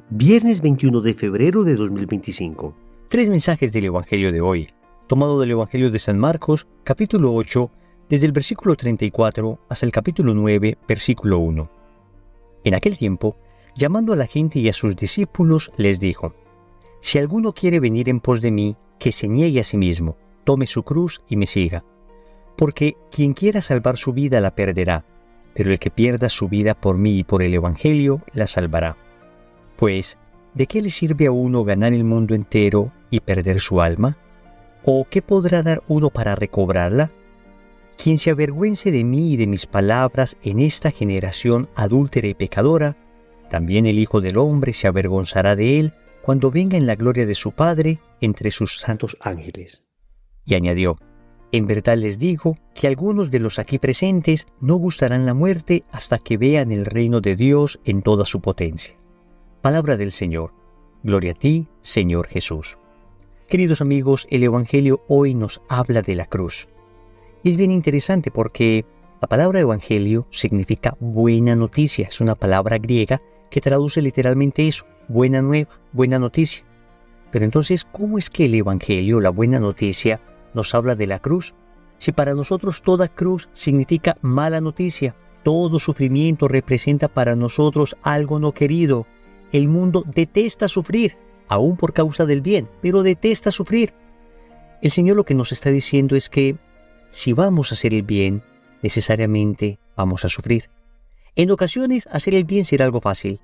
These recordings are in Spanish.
Viernes 21 de febrero de 2025. Tres mensajes del Evangelio de hoy, tomado del Evangelio de San Marcos, capítulo 8, desde el versículo 34 hasta el capítulo 9, versículo 1. En aquel tiempo, llamando a la gente y a sus discípulos, les dijo: Si alguno quiere venir en pos de mí, que se niegue a sí mismo, tome su cruz y me siga. Porque quien quiera salvar su vida la perderá, pero el que pierda su vida por mí y por el Evangelio la salvará. Pues, ¿de qué le sirve a uno ganar el mundo entero y perder su alma? ¿O qué podrá dar uno para recobrarla? Quien se avergüence de mí y de mis palabras en esta generación adúltera y pecadora, también el Hijo del Hombre se avergonzará de él cuando venga en la gloria de su Padre entre sus santos ángeles. Y añadió: En verdad les digo que algunos de los aquí presentes no gustarán la muerte hasta que vean el reino de Dios en toda su potencia. Palabra del Señor. Gloria a ti, Señor Jesús. Queridos amigos, el Evangelio hoy nos habla de la cruz. Y es bien interesante porque la palabra Evangelio significa buena noticia. Es una palabra griega que traduce literalmente eso, buena nueva, buena noticia. Pero entonces, ¿cómo es que el Evangelio, la buena noticia, nos habla de la cruz? Si para nosotros toda cruz significa mala noticia, todo sufrimiento representa para nosotros algo no querido. El mundo detesta sufrir, aún por causa del bien, pero detesta sufrir. El Señor lo que nos está diciendo es que si vamos a hacer el bien, necesariamente vamos a sufrir. En ocasiones hacer el bien será algo fácil,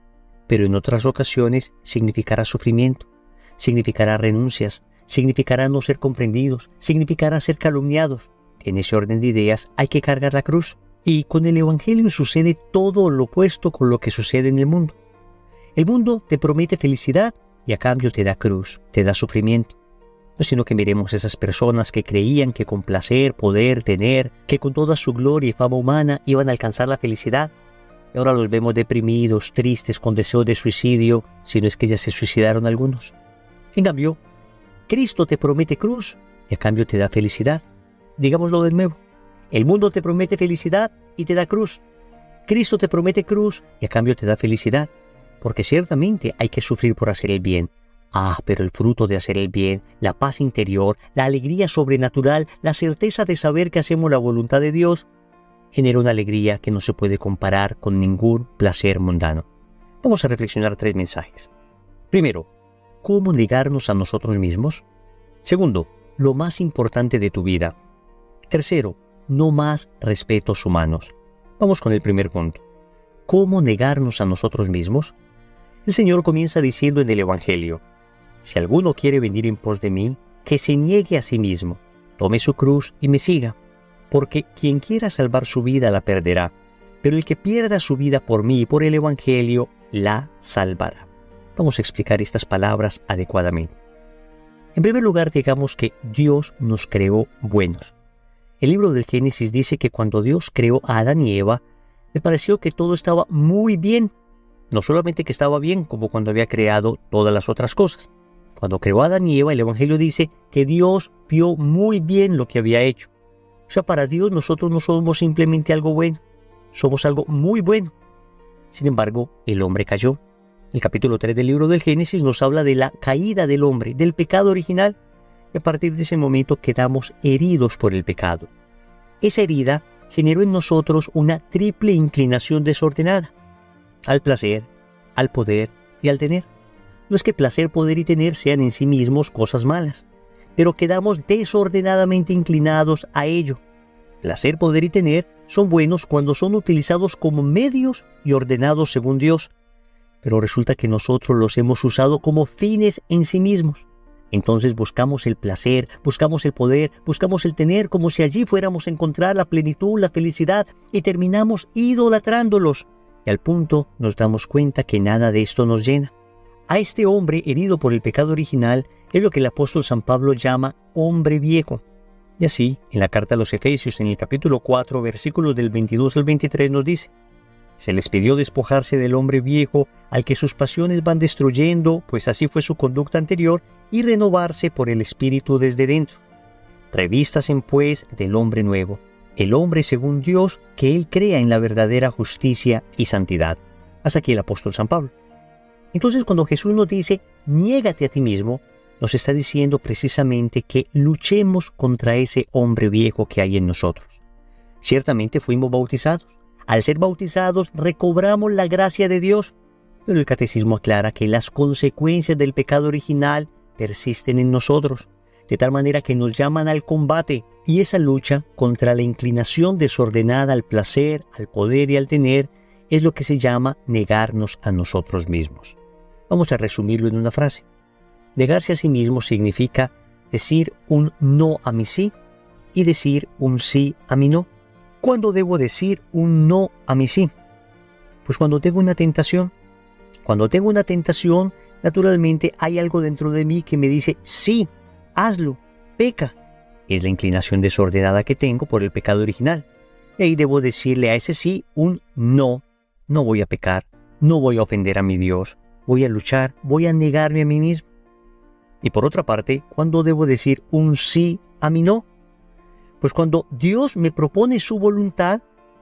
pero en otras ocasiones significará sufrimiento, significará renuncias, significará no ser comprendidos, significará ser calumniados. En ese orden de ideas hay que cargar la cruz. Y con el Evangelio sucede todo lo opuesto con lo que sucede en el mundo. El mundo te promete felicidad y a cambio te da cruz, te da sufrimiento. No sino que miremos esas personas que creían que con placer, poder, tener, que con toda su gloria y fama humana iban a alcanzar la felicidad. Y ahora los vemos deprimidos, tristes, con deseo de suicidio, si no es que ya se suicidaron algunos. En cambio, Cristo te promete cruz y a cambio te da felicidad. Digámoslo de nuevo. El mundo te promete felicidad y te da cruz. Cristo te promete cruz y a cambio te da felicidad. Porque ciertamente hay que sufrir por hacer el bien. Pero el fruto de hacer el bien, la paz interior, la alegría sobrenatural, la certeza de saber que hacemos la voluntad de Dios, genera una alegría que no se puede comparar con ningún placer mundano. Vamos a reflexionar tres mensajes. Primero, ¿cómo negarnos a nosotros mismos? Segundo, lo más importante de tu vida. Tercero, no más respetos humanos. Vamos con el primer punto. ¿Cómo negarnos a nosotros mismos? El Señor comienza diciendo en el Evangelio: Si alguno quiere venir en pos de mí, que se niegue a sí mismo, tome su cruz y me siga. Porque quien quiera salvar su vida la perderá, pero el que pierda su vida por mí y por el Evangelio la salvará. Vamos a explicar estas palabras adecuadamente. En primer lugar, digamos que Dios nos creó buenos. El libro del Génesis dice que cuando Dios creó a Adán y Eva, le pareció que todo estaba muy bien. No solamente que estaba bien, como cuando había creado todas las otras cosas. Cuando creó a Adán y Eva, el Evangelio dice que Dios vio muy bien lo que había hecho. O sea, para Dios nosotros no somos simplemente algo bueno, somos algo muy bueno. Sin embargo, el hombre cayó. El capítulo 3 del libro del Génesis nos habla de la caída del hombre, del pecado original. Y a partir de ese momento quedamos heridos por el pecado. Esa herida generó en nosotros una triple inclinación desordenada: al placer, al poder y al tener. No es que placer, poder y tener sean en sí mismos cosas malas, pero quedamos desordenadamente inclinados a ello. Placer, poder y tener son buenos cuando son utilizados como medios y ordenados según Dios, pero resulta que nosotros los hemos usado como fines en sí mismos. Entonces buscamos el placer, buscamos el poder, buscamos el tener como si allí fuéramos a encontrar la plenitud, la felicidad, y terminamos idolatrándolos. Y al punto nos damos cuenta que nada de esto nos llena. A este hombre herido por el pecado original es lo que el apóstol San Pablo llama hombre viejo. Y así, en la carta a los Efesios, en el capítulo 4, versículos del 22 al 23, nos dice: Se les pidió despojarse del hombre viejo, al que sus pasiones van destruyendo, pues así fue su conducta anterior, y renovarse por el Espíritu desde dentro. Revístasen pues del hombre nuevo, el hombre según Dios, que Él crea en la verdadera justicia y santidad. Hasta aquí el apóstol San Pablo. Entonces, cuando Jesús nos dice, niégate a ti mismo, nos está diciendo precisamente que luchemos contra ese hombre viejo que hay en nosotros. Ciertamente fuimos bautizados. Al ser bautizados, recobramos la gracia de Dios. Pero el catecismo aclara que las consecuencias del pecado original persisten en nosotros, de tal manera que nos llaman al combate, y esa lucha contra la inclinación desordenada al placer, al poder y al tener es lo que se llama negarnos a nosotros mismos. Vamos a resumirlo en una frase. Negarse a sí mismo significa decir un no a mi sí y decir un sí a mi no. ¿Cuándo debo decir un no a mi sí? Pues cuando tengo una tentación. Cuando tengo una tentación, naturalmente hay algo dentro de mí que me dice, sí, hazlo, peca. Es la inclinación desordenada que tengo por el pecado original. Y ahí debo decirle a ese sí un no. No voy a pecar, no voy a ofender a mi Dios, voy a luchar, voy a negarme a mí mismo. Y por otra parte, ¿cuándo debo decir un sí a mi no? Pues cuando Dios me propone su voluntad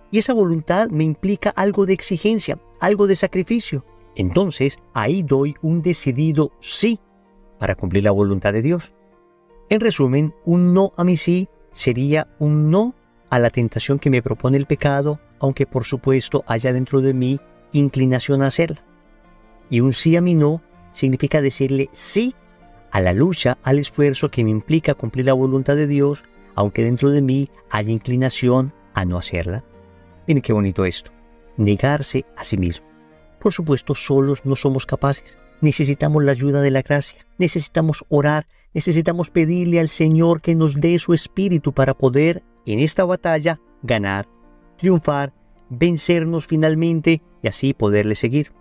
y esa voluntad me implica algo de exigencia, algo de sacrificio. Entonces, ahí doy un decidido sí para cumplir la voluntad de Dios. En resumen, un no a mi sí sería un no a la tentación que me propone el pecado, aunque por supuesto haya dentro de mí inclinación a hacerla. Y un sí a mi no significa decirle sí a la lucha, al esfuerzo que me implica cumplir la voluntad de Dios, aunque dentro de mí haya inclinación a no hacerla. Miren qué bonito esto, negarse a sí mismo. Por supuesto, solos no somos capaces. Necesitamos la ayuda de la gracia, necesitamos orar, necesitamos pedirle al Señor que nos dé su espíritu para poder, en esta batalla, ganar, triunfar, vencernos finalmente y así poderle seguir.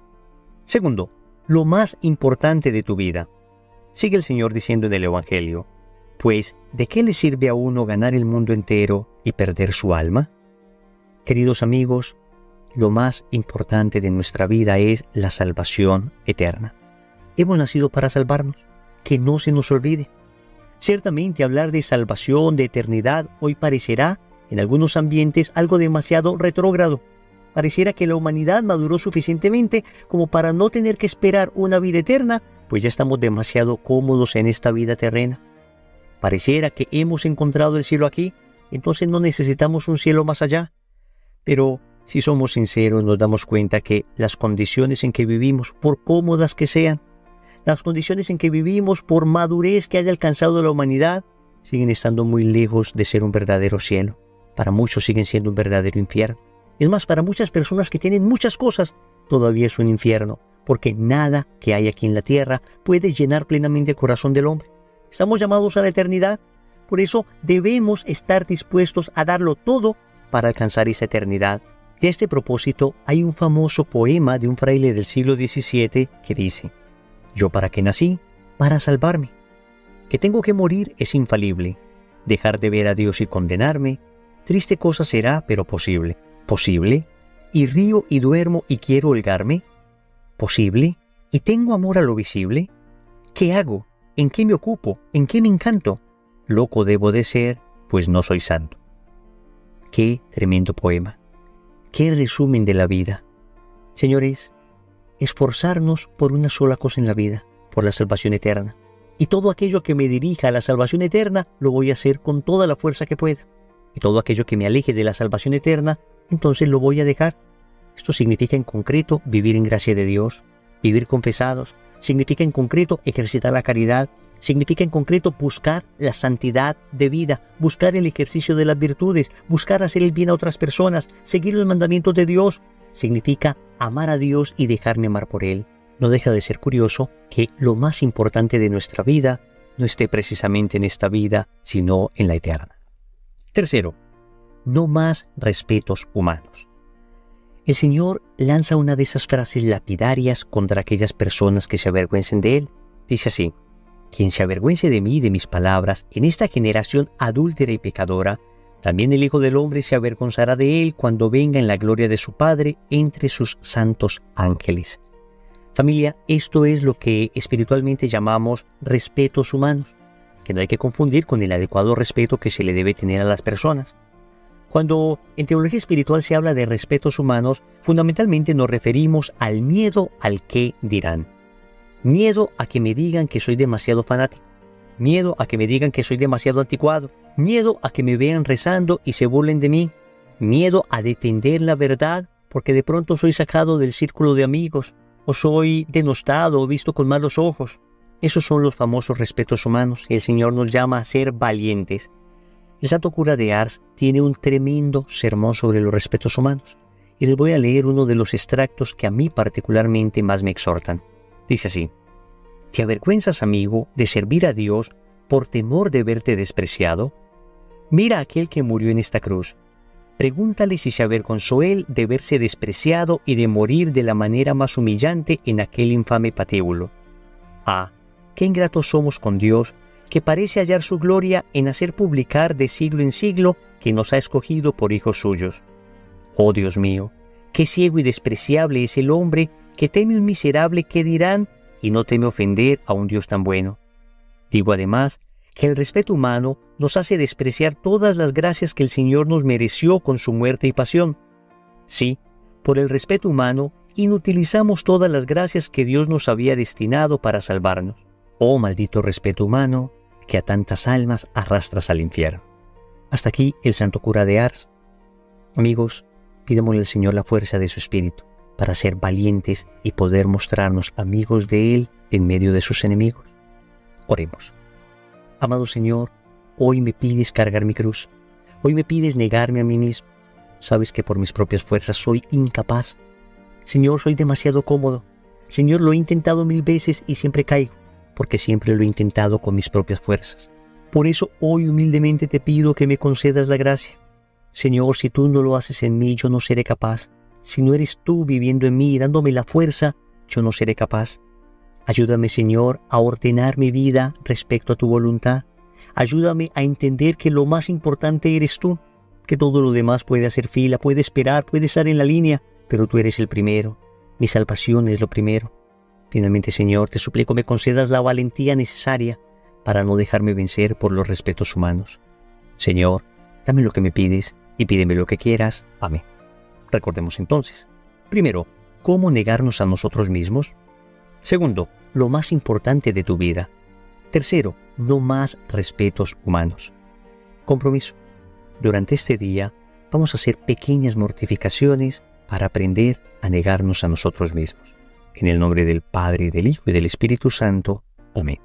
Segundo, lo más importante de tu vida. Sigue el Señor diciendo en el Evangelio, pues, ¿de qué le sirve a uno ganar el mundo entero y perder su alma? Queridos amigos, lo más importante de nuestra vida es la salvación eterna. Hemos nacido para salvarnos, que no se nos olvide. Ciertamente hablar de salvación, de eternidad, hoy parecerá, en algunos ambientes, algo demasiado retrógrado. Pareciera que la humanidad maduró suficientemente como para no tener que esperar una vida eterna, pues ya estamos demasiado cómodos en esta vida terrena. Pareciera que hemos encontrado el cielo aquí, entonces no necesitamos un cielo más allá. Pero si somos sinceros, nos damos cuenta que las condiciones en que vivimos, por cómodas que sean, las condiciones en que vivimos, por madurez que haya alcanzado la humanidad, siguen estando muy lejos de ser un verdadero cielo. Para muchos siguen siendo un verdadero infierno. Es más, para muchas personas que tienen muchas cosas, todavía es un infierno, porque nada que hay aquí en la tierra puede llenar plenamente el corazón del hombre. Estamos llamados a la eternidad, por eso debemos estar dispuestos a darlo todo para alcanzar esa eternidad. Y a este propósito hay un famoso poema de un fraile del siglo XVII que dice: «Yo para qué nací, para salvarme. Que tengo que morir es infalible. Dejar de ver a Dios y condenarme, triste cosa será, pero posible. ¿Posible? ¿Y río y duermo y quiero holgarme? ¿Posible? ¿Y tengo amor a lo visible? ¿Qué hago? ¿En qué me ocupo? ¿En qué me encanto? Loco debo de ser, pues no soy santo». Qué tremendo poema. Qué resumen de la vida. Señores, esforzarnos por una sola cosa en la vida, por la salvación eterna. Y todo aquello que me dirija a la salvación eterna, lo voy a hacer con toda la fuerza que pueda. Y todo aquello que me aleje de la salvación eterna, entonces lo voy a dejar. Esto significa en concreto vivir en gracia de Dios, vivir confesados. Significa en concreto ejercitar la caridad. Significa en concreto buscar la santidad de vida, buscar el ejercicio de las virtudes, buscar hacer el bien a otras personas, seguir los mandamientos de Dios. Significa amar a Dios y dejarme amar por Él. No deja de ser curioso que lo más importante de nuestra vida no esté precisamente en esta vida, sino en la eterna. Tercero, no más respetos humanos. El Señor lanza una de esas frases lapidarias contra aquellas personas que se avergüencen de Él. Dice así: «Quien se avergüence de mí y de mis palabras en esta generación adúltera y pecadora, también el Hijo del Hombre se avergonzará de él cuando venga en la gloria de su Padre entre sus santos ángeles». Familia, esto es lo que espiritualmente llamamos respetos humanos, que no hay que confundir con el adecuado respeto que se le debe tener a las personas. Cuando en teología espiritual se habla de respetos humanos, fundamentalmente nos referimos al miedo al qué dirán. Miedo a que me digan que soy demasiado fanático. Miedo a que me digan que soy demasiado anticuado. Miedo a que me vean rezando y se burlen de mí. Miedo a defender la verdad porque de pronto soy sacado del círculo de amigos o soy denostado o visto con malos ojos. Esos son los famosos respetos humanos y el Señor nos llama a ser valientes. El santo cura de Ars tiene un tremendo sermón sobre los respetos humanos y les voy a leer uno de los extractos que a mí particularmente más me exhortan. Dice así: ¿te avergüenzas, amigo, de servir a Dios por temor de verte despreciado? Mira a aquel que murió en esta cruz. Pregúntale si se avergonzó él de verse despreciado y de morir de la manera más humillante en aquel infame patíbulo. Ah, qué ingratos somos con Dios, que parece hallar su gloria en hacer publicar de siglo en siglo que nos ha escogido por hijos suyos. Oh Dios mío, qué ciego y despreciable es el hombre que teme un miserable qué dirán y no teme ofender a un Dios tan bueno. Digo además que el respeto humano nos hace despreciar todas las gracias que el Señor nos mereció con su muerte y pasión. Sí, por el respeto humano inutilizamos todas las gracias que Dios nos había destinado para salvarnos. Oh maldito respeto humano que a tantas almas arrastras al infierno. Hasta aquí el santo cura de Ars. Amigos, pidámosle al Señor la fuerza de su espíritu para ser valientes y poder mostrarnos amigos de Él en medio de sus enemigos. Oremos. Amado Señor, hoy me pides cargar mi cruz. Hoy me pides negarme a mí mismo. Sabes que por mis propias fuerzas soy incapaz. Señor, soy demasiado cómodo. Señor, lo he intentado 1000 veces y siempre caigo, porque siempre lo he intentado con mis propias fuerzas. Por eso hoy humildemente te pido que me concedas la gracia. Señor, si tú no lo haces en mí, yo no seré capaz. Si no eres tú viviendo en mí y dándome la fuerza, yo no seré capaz. Ayúdame, Señor, a ordenar mi vida respecto a tu voluntad. Ayúdame a entender que lo más importante eres tú, que todo lo demás puede hacer fila, puede esperar, puede estar en la línea, pero tú eres el primero. Mi salvación es lo primero. Finalmente, Señor, te suplico me concedas la valentía necesaria para no dejarme vencer por los respetos humanos. Señor, dame lo que me pides y pídeme lo que quieras. Amén. Recordemos entonces, primero, ¿cómo negarnos a nosotros mismos? Segundo, lo más importante de tu vida. Tercero, no más respetos humanos. Compromiso. Durante este día vamos a hacer pequeñas mortificaciones para aprender a negarnos a nosotros mismos. En el nombre del Padre, del Hijo y del Espíritu Santo. Amén.